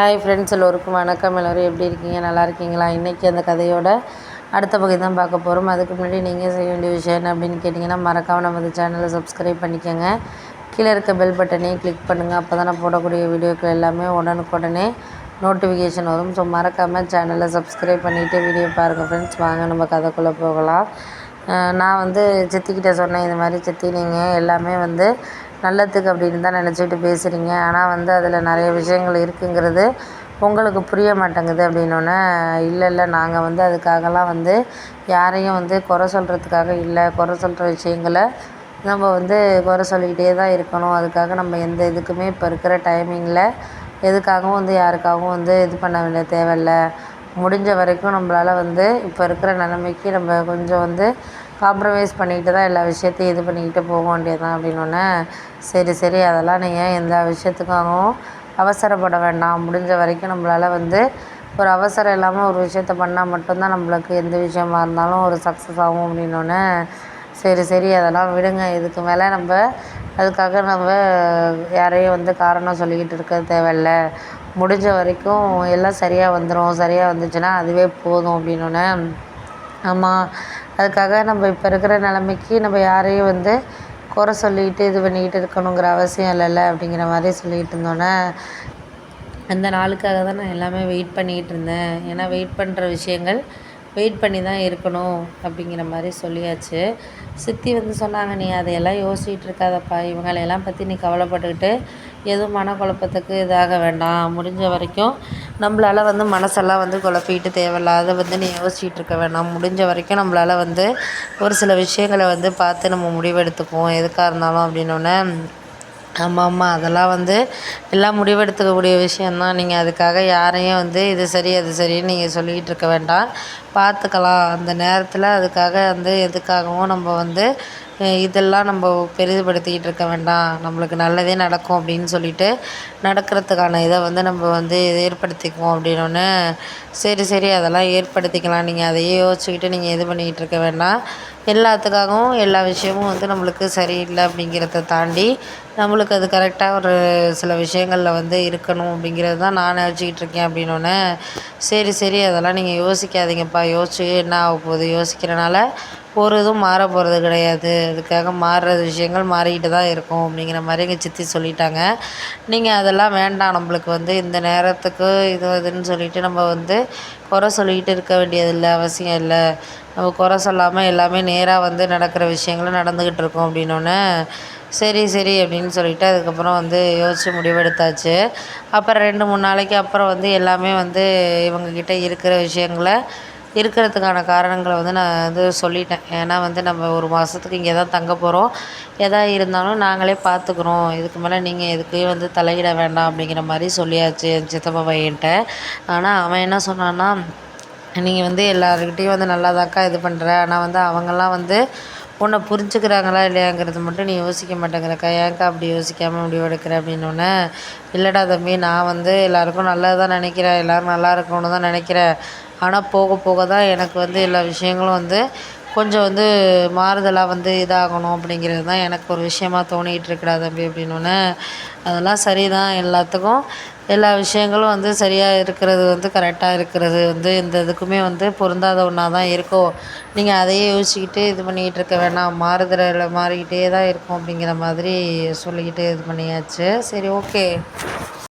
Hi friends, எல்லோருக்கும் வணக்கம். எல்லோரும் எப்படி இருக்கீங்க? நல்லா இருக்கீங்களா? இன்றைக்கி அந்த கதையோட அடுத்த பகுதி தான் பார்க்க போகிறோம். அதுக்கு முன்னாடி நீங்கள் செய்ய வேண்டிய விஷயம் என்ன அப்படின்னு கேட்டிங்கன்னா, மறக்காமல் நம்ம இந்த சேனலை சப்ஸ்கிரைப் பண்ணிக்கோங்க. கீழே இருக்க பெல் பட்டனையும் கிளிக் பண்ணுங்கள். அப்போ தான் நான் போடக்கூடிய வீடியோக்கள் எல்லாமே உடனுக்குடனே நோட்டிஃபிகேஷன் வரும். ஸோ மறக்காமல் சேனலை சப்ஸ்கிரைப் பண்ணிவிட்டு வீடியோ பாருங்கள் ஃப்ரெண்ட்ஸ். வாங்க நம்ம கதைக்குள்ளே போகலாம். நான் சித்திக்கிட்ட சொன்னேன், இது மாதிரி சித்தி நீங்கள் எல்லாமே நல்லதுக்கு அப்படின்னு தான் நினச்சிட்டு பேசுகிறீங்க. ஆனால் அதில் நிறைய விஷயங்கள் இருக்குங்கிறது உங்களுக்கு புரிய மாட்டேங்குது அப்படின்னோடனே, இல்லை நாங்கள் அதுக்காகலாம் யாரையும் குறை சொல்கிறதுக்காக இல்லை. குறை சொல்கிற விஷயங்களை நம்ம குறை சொல்லிக்கிட்டே தான் இருக்கணும். அதுக்காக நம்ம எந்த இதுக்குமே இப்போ இருக்கிற டைமிங்கில் எதுக்காகவும் யாருக்காகவும் இது பண்ண வேண்டிய தேவையில்லை. முடிஞ்ச வரைக்கும் நம்மளால் இப்போ இருக்கிற நிலைமைக்கு நம்ம கொஞ்சம் காம்ப்ரமைஸ் பண்ணிக்கிட்டு தான் எல்லா விஷயத்தையும் இது பண்ணிக்கிட்டு போக வேண்டியது தான் அப்படின்னோடனே, சரி அதெல்லாம் நீங்கள் எந்த விஷயத்துக்காகவும் அவசரப்பட வேண்டாம். முடிஞ்ச வரைக்கும் நம்மளால் ஒரு அவசரம் இல்லாமல் ஒரு விஷயத்த பண்ணால் மட்டும்தான் நம்மளுக்கு எந்த விஷயமா இருந்தாலும் ஒரு சக்ஸஸ் ஆகும் அப்படின்னோடனே, சரி அதெல்லாம் விடுங்க. இதுக்கு மேலே நம்ம அதுக்காக நம்ம யாரையும் காரணம் சொல்லிக்கிட்டு இருக்க தேவையில்லை. முடிஞ்ச வரைக்கும் எல்லாம் சரியாக வந்துடும். சரியாக வந்துச்சுன்னா அதுவே போதும் அப்படின்னோடனே, ஆமாம், அதுக்காக நம்ம இப்போ இருக்கிற நிலைமைக்கு நம்ம யாரையும் குறை சொல்லிக்கிட்டு இது பண்ணிக்கிட்டு இருக்கணுங்கிற அவசியம் இல்லைல்ல அப்படிங்கிற மாதிரி சொல்லிகிட்டு இருந்தோன்னே, அந்த நாளுக்காக தான் நான் எல்லாமே வெயிட் பண்ணிக்கிட்டு இருந்தேன். ஏன்னா வெயிட் பண்ணுற விஷயங்கள் வெயிட் பண்ணி தான் இருக்கணும் அப்படிங்கிற மாதிரி சொல்லியாச்சு. சித்தி சொன்னாங்க, நீ அதையெல்லாம் யோசிச்சுட்டு இருக்காதப்பா, இவங்களையெல்லாம் பற்றி நீ கவலைப்பட்டுக்கிட்டு எதுவும் மனக்குழப்பத்துக்கு இதாக வேண்டாம். முடிஞ்ச வரைக்கும் நம்மளால் மனசெல்லாம் குழப்பிக்கிட்டு தேவையில்லாத நீ யோசிச்சுட்டு இருக்க வேண்டாம். முடிஞ்ச வரைக்கும் நம்மளால் ஒரு சில விஷயங்களை பார்த்து நம்ம முடிவெடுத்துக்குவோம் எதுக்காக இருந்தாலும் அப்படின்னோடனே, ஆமாம் அதெல்லாம் எல்லாம் முடிவெடுத்துக்கக்கூடிய விஷயந்தான். நீங்கள் அதுக்காக யாரையும் இது சரி அது சரின்னு நீங்கள் சொல்லிக்கிட்டு இருக்க வேண்டாம். பார்த்துக்கலாம் அந்த நேரத்தில். அதுக்காக எதுக்காகவும் நம்ம இதெல்லாம் நம்ம பெரிதுபடுத்திக்கிட்டு இருக்க வேண்டாம். நம்மளுக்கு நல்லதே நடக்கும் அப்படின்னு சொல்லிட்டு நடக்கிறதுக்கான இதை நம்ம ஏற்படுத்திக்குவோம் அப்படின்னோடனே, சரி அதெல்லாம் ஏற்படுத்திக்கலாம். நீங்கள் அதையே யோசிச்சுக்கிட்டு நீங்கள் இது பண்ணிக்கிட்டு இருக்க வேண்டாம். எல்லாத்துக்காகவும் எல்லா விஷயமும் நம்மளுக்கு சரியில்லை அப்படிங்கிறத தாண்டி நம்மளுக்கு அது கரெக்டாக ஒரு சில விஷயங்களில் இருக்கணும் அப்படிங்கிறது தான் நான் நினச்சிக்கிட்டு இருக்கேன் அப்படின்னோடனே, சரி அதெல்லாம் நீங்கள் யோசிக்காதீங்கப்பா. யோசிச்சு என்ன ஆக போகுது? யோசிக்கிறனால ஒரு இதுவும் மாற போகிறது கிடையாது. அதுக்காக மாறுற விஷயங்கள் மாறிக்கிட்டு தான் இருக்கும் அப்படிங்கிற மாதிரி எங்கள் சித்தி சொல்லிட்டாங்க. நீங்கள் அதெல்லாம் வேண்டாம். நம்மளுக்கு இந்த நேரத்துக்கு இதுன்னு சொல்லிவிட்டு நம்ம குறை சொல்லிக்கிட்டு இருக்க வேண்டியதில்லை, அவசியம் இல்லை. நம்ம குறை சொல்லாமல் எல்லாமே நேராக நடக்கிற விஷயங்களும் நடந்துக்கிட்டு இருக்கோம் அப்படின்னோடனே, சரி அப்படின்னு சொல்லிவிட்டு அதுக்கப்புறம் யோசித்து முடிவெடுத்தாச்சு. அப்புறம் 2-3 நாளைக்கு அப்புறம் எல்லாமே இவங்கக்கிட்ட இருக்கிற விஷயங்களை இருக்கிறதுக்கான காரணங்களை நான் சொல்லிட்டேன். ஏன்னா நம்ம ஒரு மாதத்துக்கு இங்கே தான் தங்க போகிறோம். எதா இருந்தாலும் நாங்களே பார்த்துக்குறோம். இதுக்கு மேலே நீங்கள் எதுக்கு தலையிட வேண்டாம் அப்படிங்கிற மாதிரி சொல்லியாச்சு என் சித்தப்பா பையன்கிட்ட. ஆனால் அவன் என்ன சொன்னான்னா, நீங்கள் எல்லாருக்கிட்டேயும் நல்லாதாக்கா இது பண்ணுற, ஆனால் அவங்கெல்லாம் உன்னை புரிஞ்சுக்கிறாங்களா இல்லையாங்கிறது மட்டும் நீ யோசிக்க மாட்டேங்கிறக்கா, ஏன்க்கா அப்படி யோசிக்காமல் முடிவு எடுக்கிற அப்படின்னோடனே, இல்லைடா தம்பி, நான் எல்லாேருக்கும் நல்லது தான் நினைக்கிறேன், எல்லோரும் நல்லா இருக்கணும்னு தான் நினைக்கிறேன். ஆனால் போக போக தான் எனக்கு எல்லா விஷயங்களும் கொஞ்சம் மாறுதலாக இதாகணும் அப்படிங்கிறது தான் எனக்கு ஒரு விஷயமா தோணிகிட்டு இருக்குடா தம்பி அப்படின்னோடனே, அதெல்லாம் சரி தான். எல்லாத்துக்கும் எல்லா விஷயங்களும் சரியாக இருக்கிறது கரெக்டாக இருக்கிறது இந்த இதுக்குமே பொருந்தாத ஒன்றா தான் இருக்கும். நீங்கள் அதையே யோசிச்சுக்கிட்டு இது பண்ணிக்கிட்டு இருக்க வேணாம். மாறுதலில் மாறிக்கிட்டே தான் இருக்கும் அப்படிங்கிற மாதிரி சொல்லிக்கிட்டு இது பண்ணியாச்சு. சரி, ஓகே.